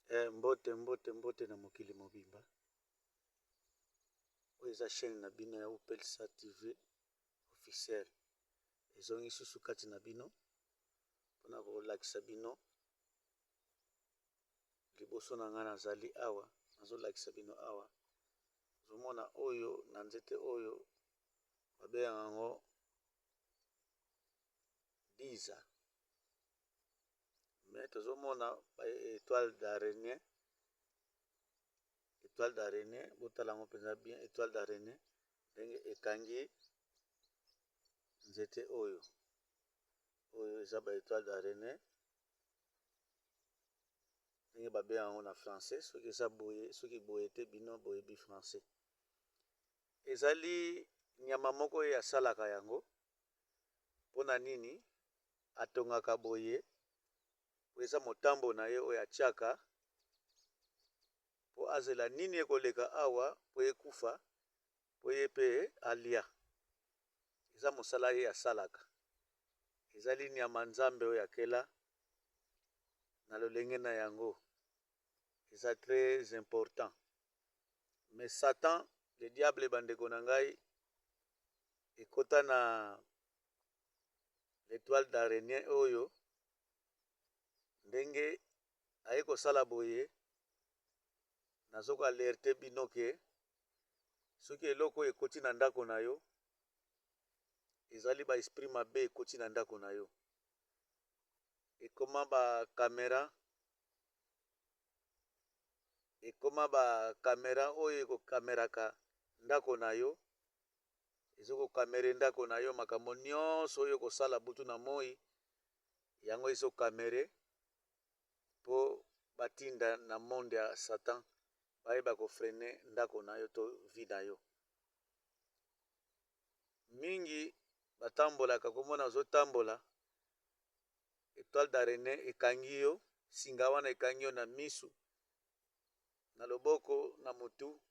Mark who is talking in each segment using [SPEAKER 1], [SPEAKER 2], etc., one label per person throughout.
[SPEAKER 1] Mbote na mokili mobimba. Oyo eza chaîne na bino ya Upelsa TV officiel. Ezongi susu kati na bino mpona kolakisa bino liboso na nga nazali awa, nazolakisa bino awa. Ozomona oyo na nzete oyo babengaka yango diza. Me tozomona ba étoile d'araignée. Étoile d'araignée, botala yango mpenza bien. Étoile d'araignée ndenge ekangi nzete oyo. Oyo eza ba étoile d'araignée ndenge babengaka yango na français. Soki eza boye, soki boye te bino boyebi français. Ezali nyama moko oyo asalaka yango. Mpona nini atongaka boye? Po eza motambo na ye oyo atiaka po azela nini ekoleka awa po ekufa po ye pe alia. Eza mosala ye asalaka. Ezali nyama nzambe oyo akela na lolenge na yango. Eza très important. Mais Satan, le diable bandeko na ngai, ekota na l'étoile d'araignée oyo ndenge aye kosala boye. Nazoko alerte bino ke soki eloko oyo ekoti na ndako na yo, ezali ba esprit mabe ekoti na ndako na yo. Ekoma ba kamera oyo ekokameraka ndako na yo. Ezokokamere ndako na yo, makambo nyonso oyo kosala butu na moi yango ezokamere po batinda na monde ya Satan bayeba kofrene ndako na yo to vi na yo. Mingi batambolaka komona ozotambola, étoile d'araignée ekangi yo, singa wana ekangi yo na misu, na loboko, na motu.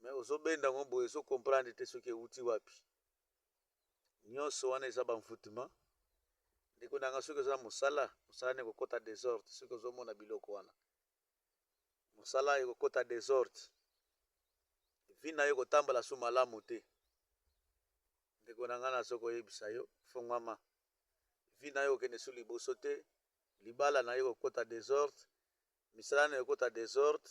[SPEAKER 1] Me ozobenda ngo boye so comprendre te soki euti wapi. Nyonso wana eza bamfutuma. Ndeko na nga soki eza mosala ne kokota désordre. Soki ozomona biloko wana mosala ekokota désordre, vi na yo kotambola su malamu te. Ndeko na nga nazokoyebisa yo fongwama. Vi na yo okende su liboso te. Libala na yo kokota désordre, misala na yo kokota désordre.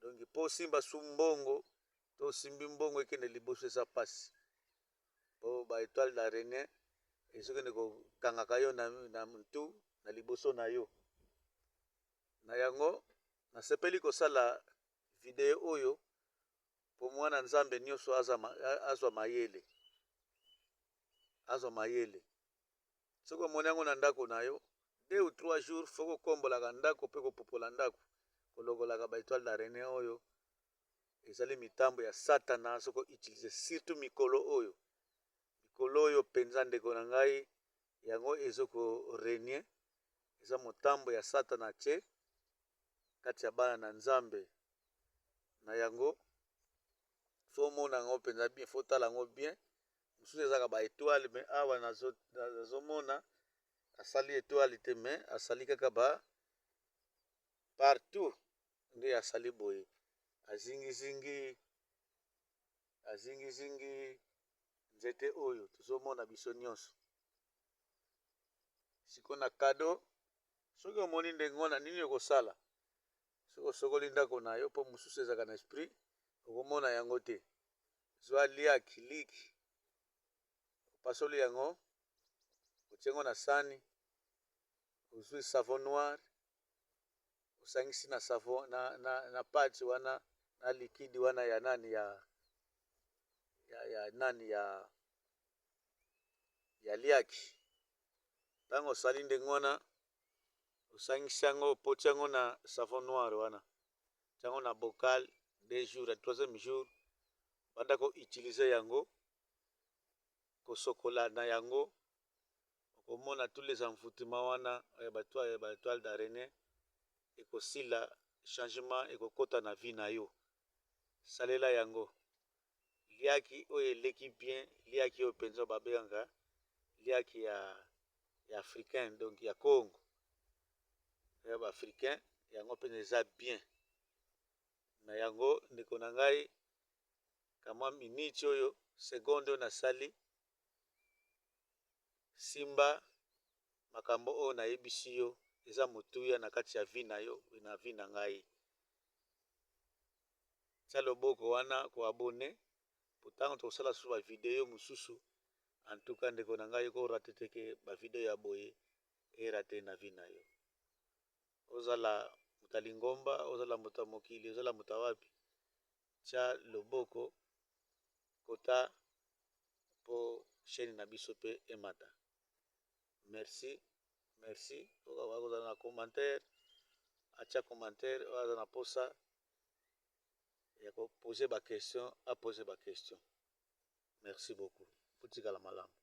[SPEAKER 1] Donc po simba su mbongo to simbi mbongo ekende liboso eza pasi. Po ba étoile d'araignée ezokende kokangaka yo na mutu na liboso na yo. Na yango nasepeli kosala video oyo po mwana nzambe nyonso azwa mayele. Azwa mayele. Soki omoni yango na ndako na yo 2 ou 3 jours foko kombolaka ndako pe kopopola ndako kolokolaka ba étoile d'araignée oyo. Ezali mitambo ya Satana soko utiliser surtout mikolo oyo. Mikolo oyo penza ndeko na ngai yango ezoko régner. Eza motambo ya Satana tche kati ya bana na nzambe. Na yango fo mona yango penza bien, fo tala yango bien. Mosusu ezaka ba étoile mais awa nazomona asali étoile te mais asali kaka ba partout nde asali boye. Azingizingi nzete oyo tozomona biso nyonso. Siko na kado soki omoni ndenge wana nini okosala? Soki osokoli ndako na yo po mosusu ezaka na esprit okomona yango te. Zwa liaki liki opasoli yango, otiengo na sani, ozwi savon noir, osangisi na savon na pati wana na liquide wana ya nani ya liaki. Tango osali ndenge wana osangisi yango, opoti yango na savon noir wana, tiango na bocal 2 jours, à 3e jour banda ko utiliser yango kosokola na yango. Okomona tous les enfoutements wana ya ba étoile d'araignée ekosila, changement ekokota na vie na yo. Salela yango liaki oyo eleki bien, liaki oyo penza babengaka liaki ya africain, donc ya Congo. Ya ba africain yango mpenza eza bien na yango ndeko na ngai kamwa miniti oyo segonde oyo nasali simba makambo oyo nayebisi yo eza motuya na kati ya vi na yo na vi na ngai tia loboko wana koabone potango tokosala susu bavideo mosusu antuka ndeko na ngai korate teke bavideo ya boye erate na vi na yo ozala moto ya lingomba ozala moto ya mokili ozala moto wapi tia loboko kota po chaîne na biso pe emata merci merci okozala na commentaire atia commentaire oyo aza na posa ya koposer baquestion apose baquestion merci beaucoup potikala malamu